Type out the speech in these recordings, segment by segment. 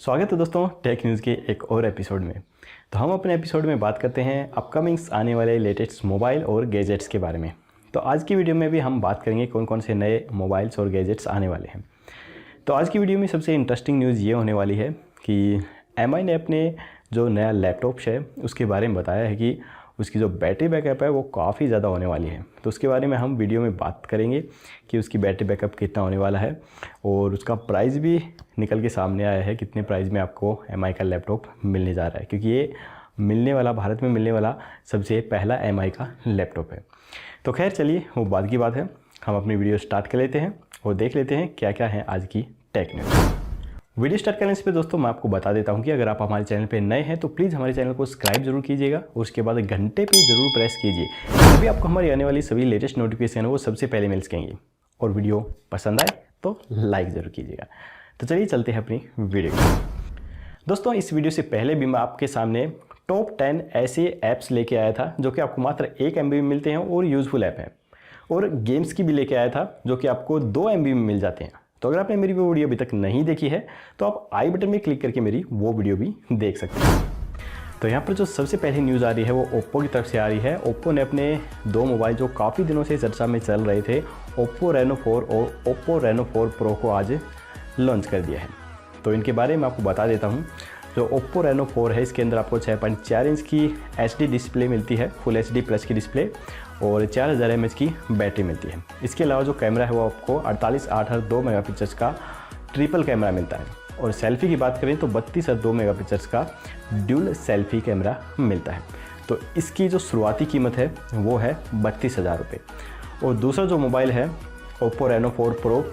स्वागत है दोस्तों टेक न्यूज़ के एक और एपिसोड में। तो हम अपने एपिसोड में बात करते हैं अपकमिंग्स आने वाले लेटेस्ट मोबाइल और गैजेट्स के बारे में। तो आज की वीडियो में भी हम बात करेंगे कौन कौन से नए मोबाइल्स और गैजेट्स आने वाले हैं। तो आज की वीडियो में सबसे इंटरेस्टिंग न्यूज़ ये होने वाली है कि एमआई ने अपने जो नया लैपटॉप है उसके बारे में बताया है कि उसकी जो बैटरी बैकअप है वो काफ़ी ज़्यादा होने वाली है। तो उसके बारे में हम वीडियो में बात करेंगे कि उसकी बैटरी बैकअप कितना होने वाला है और उसका प्राइस भी निकल के सामने आया है, कितने प्राइस में आपको एमआई का लैपटॉप मिलने जा रहा है, क्योंकि ये भारत में मिलने वाला सबसे पहला एमआई का लैपटॉप है। तो खैर चलिए वो बाद की बात है, हम अपनी वीडियो स्टार्ट कर लेते हैं और देख लेते हैं क्या क्या है आज की टेक न्यूज़। वीडियो स्टार्ट करने से दोस्तों मैं आपको बता देता हूं कि अगर आप हमारे चैनल पे नए हैं तो प्लीज़ हमारे चैनल को सब्सक्राइब जरूर कीजिएगा और उसके बाद घंटे पे ज़रूर प्रेस कीजिए, तभी आपको हमारी आने वाली सभी लेटेस्ट नोटिफिकेशन वो सबसे पहले मिल सकेंगी। और वीडियो पसंद आए तो लाइक ज़रूर कीजिएगा। तो चलिए चलते हैं अपनी वीडियो की। दोस्तों इस वीडियो से पहले भी मैं आपके सामने टॉप 10 ऐसे ऐप्स लेके आया था जो कि आपको मात्र 1 MB में मिलते हैं और यूज़फुल ऐप हैं, और गेम्स की भी लेके आया था जो कि आपको 2 MB में मिल जाते हैं। तो अगर आपने मेरी वो वीडियो अभी तक नहीं देखी है तो आप आई बटन में क्लिक करके मेरी वो वीडियो भी देख सकते हैं। तो यहाँ पर जो सबसे पहली न्यूज़ आ रही है वो ओप्पो की तरफ से आ रही है। ओप्पो ने अपने 2 मोबाइल जो काफ़ी दिनों से चर्चा में चल रहे थे, ओप्पो रेनो 4 और ओप्पो रेनो 4 प्रो को आज लॉन्च कर दिया है। तो इनके बारे में आपको बता देता हूँ। जो ओप्पो रेनो 4 है इसके अंदर आपको 6.4 इंच की HD डिस्प्ले मिलती है, फुल HD प्लस की डिस्प्ले, और 4000 mAh की बैटरी मिलती है। इसके अलावा जो कैमरा है वो आपको 48-8 मेगापिक्सल का ट्रिपल कैमरा मिलता है, और सेल्फी की बात करें तो 32-2 मेगापिक्सल का ड्यूल सेल्फी कैमरा मिलता है। तो इसकी जो शुरुआती कीमत है वो है 32,000 रुपये। और दूसरा जो मोबाइल है ओप्पो रेनो 4 प्रो,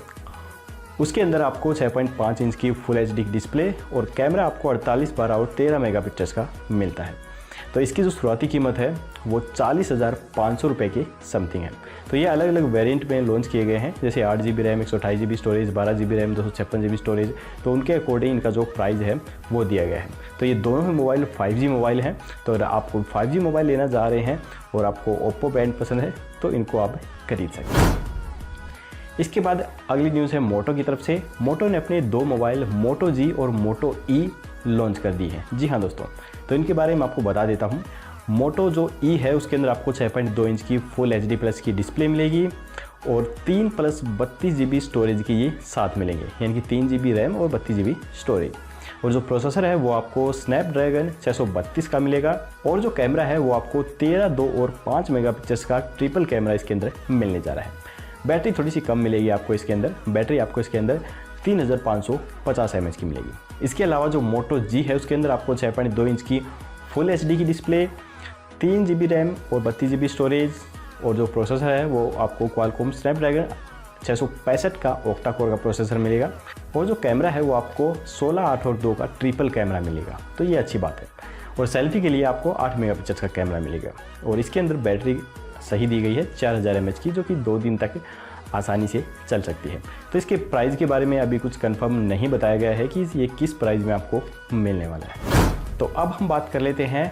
उसके अंदर आपको 6.5 इंच की फुल HD डिस्प्ले और कैमरा आपको 48-12 और 13 मेगापिक्सल का मिलता है। तो इसकी जो शुरुआती कीमत है वो 40,500 रुपये के समथिंग है। तो ये अलग अलग वेरिएंट में लॉन्च किए गए हैं, जैसे 8GB RAM, 128GB storage, 12GB RAM, 256GB storage. तो उनके अकॉर्डिंग इनका जो प्राइस है वो दिया गया है। तो ये दोनों ही मोबाइल 5G मोबाइल हैं। तो अगर आपको 5G मोबाइल लेना जा रहे हैं और आपको ओप्पो ब्रांड पसंद है तो इनको आप खरीद सकते हैं। इसके बाद अगली न्यूज़ है मोटो की तरफ से। मोटो ने अपने 2 मोबाइल मोटो जी और मोटो ई लॉन्च कर दी है। जी हाँ दोस्तों, तो इनके बारे में आपको बता देता हूँ। मोटो जो ई है उसके अंदर आपको 6.2 इंच की फुल HD प्लस की डिस्प्ले मिलेगी और 3 + 32GB स्टोरेज की ये साथ मिलेंगे, यानी कि 3GB रैम और 32GB स्टोरेज। और जो प्रोसेसर है वो आपको स्नैपड्रैगन 632 का मिलेगा, और जो कैमरा है वो आपको 13, 2 और 5 मेगापिक्सल का ट्रिपल कैमरा इसके अंदर मिलने जा रहा है। बैटरी थोड़ी सी कम मिलेगी आपको इसके अंदर, बैटरी आपको इसके अंदर 3550 mAh की मिलेगी। इसके अलावा जो मोटो जी है उसके अंदर आपको 6.2 इंच की फुल HD की डिस्प्ले, 3GB रैम और 32GB स्टोरेज, और जो प्रोसेसर है वो आपको क्वालकॉम स्नैपड्रैगन 665 का ऑक्टा कोर का प्रोसेसर मिलेगा, और जो कैमरा है वो आपको 16, 8 और 2 का ट्रिपल कैमरा मिलेगा। तो ये अच्छी बात है। और सेल्फी के लिए आपको 8 मेगापिक्सल का कैमरा मिलेगा, और इसके अंदर बैटरी सही दी गई है 4000 mAh की, जो कि 2 दिन तक आसानी से चल सकती है। तो इसके प्राइस के बारे में अभी कुछ कंफर्म नहीं बताया गया है कि ये किस प्राइस में आपको मिलने वाला है। तो अब हम बात कर लेते हैं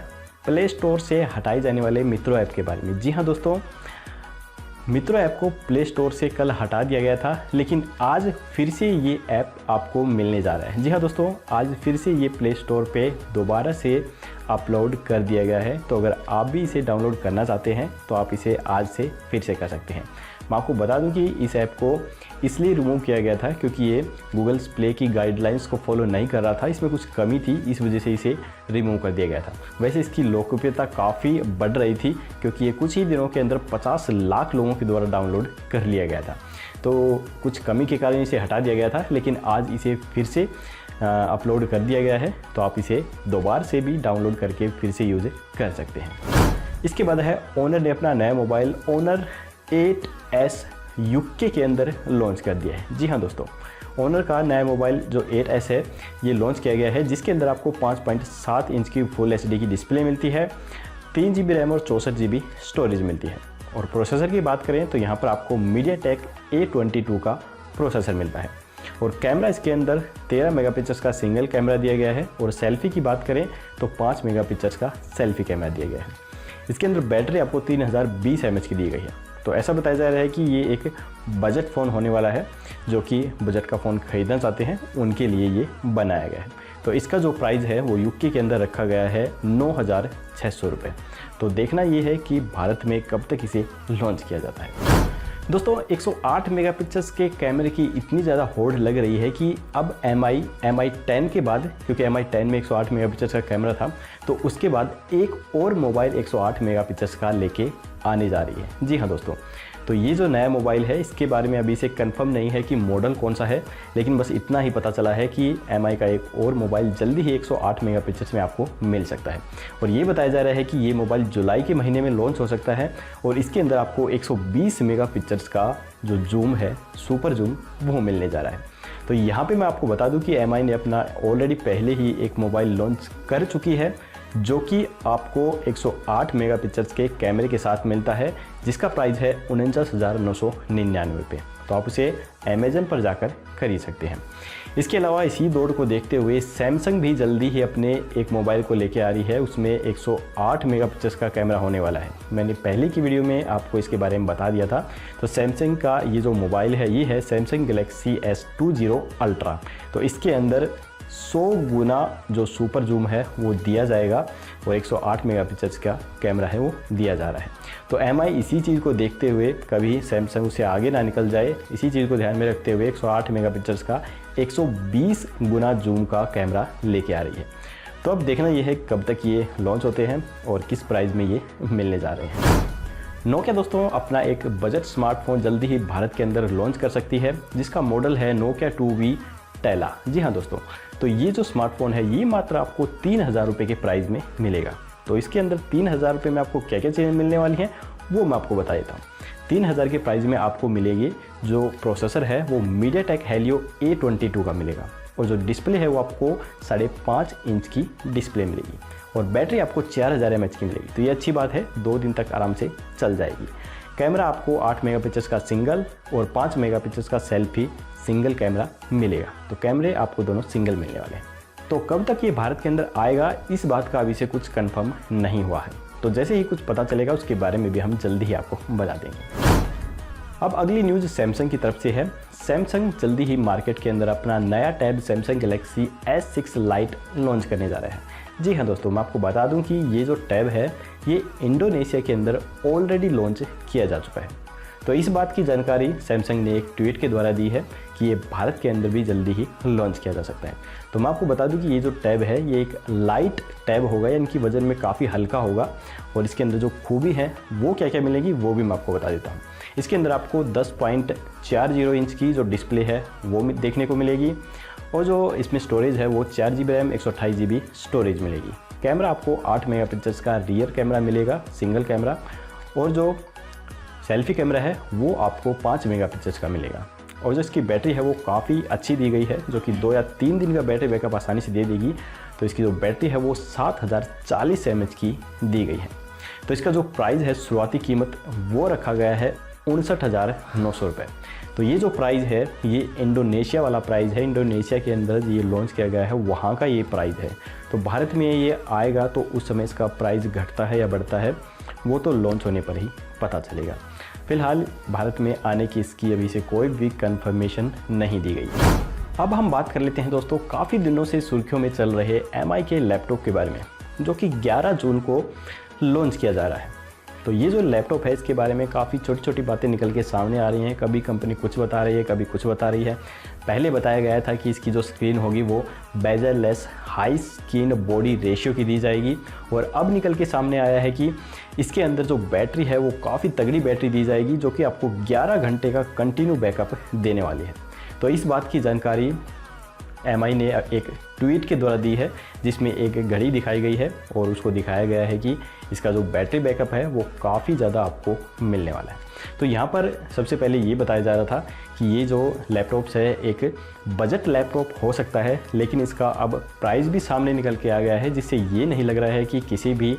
प्ले स्टोर से हटाए जाने वाले मित्रो ऐप के बारे में। जी हाँ दोस्तों, मित्रो ऐप को प्ले स्टोर से कल हटा दिया गया था, लेकिन आज फिर से ये ऐप आपको मिलने जा रहा है। जी हाँ दोस्तों, आज फिर से ये प्ले स्टोर पे दोबारा से अपलोड कर दिया गया है। तो अगर आप भी इसे डाउनलोड करना चाहते हैं तो आप इसे आज से फिर से कर सकते हैं। मैं आपको बता दूं कि इस ऐप को इसलिए रिमूव किया गया था क्योंकि ये गूगल प्ले की गाइडलाइंस को फॉलो नहीं कर रहा था, इसमें कुछ कमी थी, इस वजह से इसे रिमूव कर दिया गया था। वैसे इसकी लोकप्रियता काफ़ी बढ़ रही थी क्योंकि ये कुछ ही दिनों के अंदर 50 लाख लोगों के द्वारा डाउनलोड कर लिया गया था। तो कुछ कमी के कारण इसे हटा दिया गया था, लेकिन आज इसे फिर से अपलोड कर दिया गया है। तो आप इसे दोबारा से भी डाउनलोड करके फिर से यूज़ कर सकते हैं। इसके बाद है ओनर ने अपना नया मोबाइल ओनर 8S UK के अंदर लॉन्च कर दिया है। जी हाँ दोस्तों, ओनर का नया मोबाइल जो 8S है ये लॉन्च किया गया है, जिसके अंदर आपको 5.7 इंच की फुल HD की डिस्प्ले मिलती है, 3GB रैम और 64GB स्टोरेज मिलती है। और प्रोसेसर की बात करें तो यहाँ पर आपको MediaTek A22 का प्रोसेसर मिलता है, और कैमरा इसके अंदर 13 मेगापिक्सल का सिंगल कैमरा दिया गया है, और सेल्फी की बात करें तो 5 मेगापिक्सल का सेल्फी कैमरा दिया गया है। इसके अंदर बैटरी आपको 3020 mAh की दी गई है। तो ऐसा बताया जा रहा है कि ये एक बजट फ़ोन होने वाला है, जो कि बजट का फ़ोन ख़रीदना चाहते हैं उनके लिए ये बनाया गया है। तो इसका जो प्राइस है वो यूके के अंदर रखा गया है 9,600 रुपये। तो देखना ये है कि भारत में कब तक इसे लॉन्च किया जाता है। दोस्तों 108 मेगापिक्सल्स के कैमरे की इतनी ज़्यादा होड़ लग रही है कि अब Mi 10 के बाद, क्योंकि Mi 10 में 108 मेगापिक्सल्स का कैमरा था, तो उसके बाद एक और मोबाइल 108 मेगापिक्सल्स का लेके आने जा रही है। जी हाँ दोस्तों, तो ये जो नया मोबाइल है इसके बारे में अभी से कंफर्म नहीं है कि मॉडल कौन सा है, लेकिन बस इतना ही पता चला है कि Mi का एक और मोबाइल जल्दी ही 108 मेगापिक्सल्स में आपको मिल सकता है। और ये बताया जा रहा है कि ये मोबाइल जुलाई के महीने में लॉन्च हो सकता है और इसके अंदर आपको 120 मेगापिक्सल्स का जो जूम है, सुपर जूम, वो मिलने जा रहा है। तो यहाँ पे मैं आपको बता दूँ कि Mi ने अपना ऑलरेडी पहले ही एक मोबाइल लॉन्च कर चुकी है जो कि आपको 108 मेगापिक्सल्स के कैमरे के साथ मिलता है, जिसका प्राइस है 49,999 रुपये। तो आप उसे अमेज़न पर जाकर खरीद सकते हैं। इसके अलावा इसी दौड़ को देखते हुए सैमसंग भी जल्दी ही अपने एक मोबाइल को लेके आ रही है, उसमें 108 मेगापिक्सल्स का कैमरा होने वाला है। मैंने पहले की वीडियो में आपको इसके बारे में बता दिया था। तो सैमसंग का ये जो मोबाइल है ये है सैमसंग गैलेक्सी S20 Ultra। तो इसके अंदर 100 गुना जो सुपर जूम है वो दिया जाएगा और 108 मेगापिक्सल्स का कैमरा है वो दिया जा रहा है। तो Mi इसी चीज़ को देखते हुए कभी सैमसंग से आगे ना निकल जाए, इसी चीज़ को ध्यान में रखते हुए 108 मेगापिक्सल्स का 120 गुना जूम का कैमरा लेके आ रही है। तो अब देखना ये है कब तक ये लॉन्च होते हैं और किस प्राइस में ये मिलने जा रहे हैं। नोकिया दोस्तों अपना एक बजट स्मार्टफोन जल्दी ही भारत के अंदर लॉन्च कर सकती है, जिसका मॉडल है Nokia 2V टेला। जी हाँ दोस्तों, तो ये जो स्मार्टफोन है ये मात्र आपको 3,000 रुपये के प्राइस में मिलेगा। तो इसके अंदर 3,000 रुपये में आपको क्या क्या चीज़ें मिलने वाली हैं वो मैं आपको बता देता हूँ। 3,000 के प्राइस में आपको मिलेगी जो प्रोसेसर है वो MediaTek Helio A22 का मिलेगा और जो डिस्प्ले है वो आपको 5.5 इंच की डिस्प्ले मिलेगी और बैटरी आपको 4000 mAh की मिलेगी। तो ये अच्छी बात है, 2 दिन तक आराम से चल जाएगी। कैमरा आपको 8 मेगापिक्सल्स का सिंगल और 5 मेगापिक्सल्स का सेल्फी सिंगल कैमरा मिलेगा। तो कैमरे आपको दोनों सिंगल मिलने वाले हैं। तो कब तक ये भारत के अंदर आएगा इस बात का अभी से कुछ कंफर्म नहीं हुआ है। तो जैसे ही कुछ पता चलेगा उसके बारे में भी हम जल्दी ही आपको बता देंगे। अब अगली न्यूज़ सैमसंग की तरफ से है। सैमसंग जल्दी ही मार्केट के अंदर अपना नया tab Samsung Galaxy S6 Lite launch करने जा रहा है। जी हाँ दोस्तों, मैं आपको बता दूं कि ये जो टैब है ये इंडोनेशिया के अंदर ऑलरेडी लॉन्च किया जा चुका है। तो इस बात की जानकारी सैमसंग ने एक ट्वीट के द्वारा दी है कि ये भारत के अंदर भी जल्दी ही लॉन्च किया जा सकता है। तो मैं आपको बता दूं कि ये जो टैब है ये एक लाइट टैब होगा, यानी कि वजन में काफ़ी हल्का होगा और इसके अंदर जो खूबी है वो क्या क्या मिलेगी वो भी मैं आपको बता देता हूँ। इसके अंदर आपको 10.40 इंच की जो डिस्प्ले है वो देखने को मिलेगी और जो इसमें स्टोरेज है वो 4GB रैम 128GB स्टोरेज मिलेगी। कैमरा आपको 8 मेगापिक्सल्स का रियर कैमरा मिलेगा, सिंगल कैमरा, और जो सेल्फी कैमरा है वो आपको 5 मेगापिक्सल्स का मिलेगा। और जो इसकी बैटरी है वो काफ़ी अच्छी दी गई है, जो कि 2 या 3 दिन का बैटरी बैकअप आसानी से दे देगी। तो इसकी जो बैटरी है वो 7040 mAh की दी गई है। तो इसका जो प्राइस है, शुरुआती कीमत वो रखा गया है 59,900 रुपये। तो ये जो प्राइस है ये इंडोनेशिया वाला प्राइस है। इंडोनेशिया के अंदर ये लॉन्च किया गया है, वहाँ का ये प्राइस है। तो भारत में ये आएगा तो उस समय इसका प्राइस घटता है या बढ़ता है वो तो लॉन्च होने पर ही पता चलेगा। फिलहाल भारत में आने की इसकी अभी से कोई भी कंफर्मेशन नहीं दी गई। अब हम बात कर लेते हैं दोस्तों काफ़ी दिनों से सुर्खियों में चल रहे Mi के लैपटॉप के बारे में, जो कि 11 जून को लॉन्च किया जा रहा है। तो ये जो लैपटॉप है इसके बारे में काफ़ी छोटी छोटी बातें निकल के सामने आ रही हैं। कभी कंपनी कुछ बता रही है, कभी कुछ बता रही है। पहले बताया गया था कि इसकी जो स्क्रीन होगी वो bezel-less high screen body ratio की दी जाएगी, और अब निकल के सामने आया है कि इसके अंदर जो बैटरी है वो काफ़ी तगड़ी बैटरी दी जाएगी, जो कि आपको 11 घंटे का कंटिन्यू बैकअप देने वाली है। तो इस बात की जानकारी Mi ने एक ट्वीट के द्वारा दी है, जिसमें एक घड़ी दिखाई गई है और उसको दिखाया गया है कि इसका जो बैटरी बैकअप है वो काफ़ी ज़्यादा आपको मिलने वाला है। तो यहाँ पर सबसे पहले ये बताया जा रहा था कि ये जो लैपटॉप्स है एक बजट लैपटॉप हो सकता है, लेकिन इसका अब प्राइस भी सामने निकल के आ गया है, जिससे ये नहीं लग रहा है कि किसी भी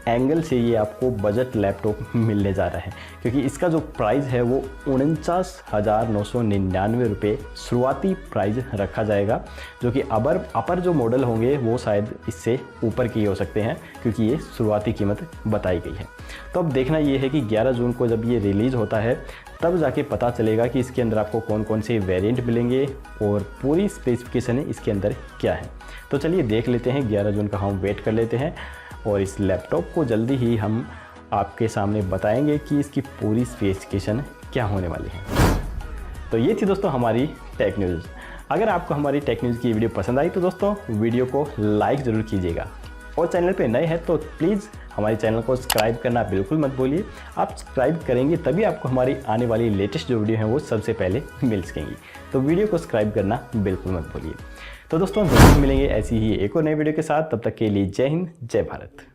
एंगल से ये आपको बजट लैपटॉप मिलने जा रहा है, क्योंकि इसका जो प्राइस है वो 49,999 रुपये शुरुआती प्राइस रखा जाएगा, जो कि अपर जो मॉडल होंगे वो शायद इससे ऊपर की हो सकते हैं, क्योंकि ये शुरुआती कीमत बताई गई है। तो अब देखना ये है कि 11 जून को जब ये रिलीज़ होता है तब जाके पता चलेगा कि इसके अंदर आपको कौन कौन से वेरिएंट मिलेंगे और पूरी स्पेसिफिकेशन इसके अंदर क्या है। तो चलिए देख लेते हैं, 11 जून का हम वेट कर लेते हैं और इस लैपटॉप को जल्दी ही हम आपके सामने बताएंगे कि इसकी पूरी स्पेसिफिकेशन क्या होने वाली है। तो ये थी दोस्तों हमारी टेक न्यूज़। अगर आपको हमारी टेक न्यूज़ की वीडियो पसंद आई तो दोस्तों वीडियो को लाइक ज़रूर कीजिएगा, और चैनल पे नए हैं तो प्लीज़ हमारे चैनल को सब्सक्राइब करना बिल्कुल मत भूलिए। आप सब्सक्राइब करेंगे तभी आपको हमारी आने वाली लेटेस्ट जो वीडियो हैं वो सबसे पहले मिल सकेंगी। तो वीडियो को सब्सक्राइब करना बिल्कुल मत भूलिए। तो दोस्तों जल्द मिलेंगे ऐसी ही एक और नई वीडियो के साथ, तब तक के लिए जय हिंद, जय भारत।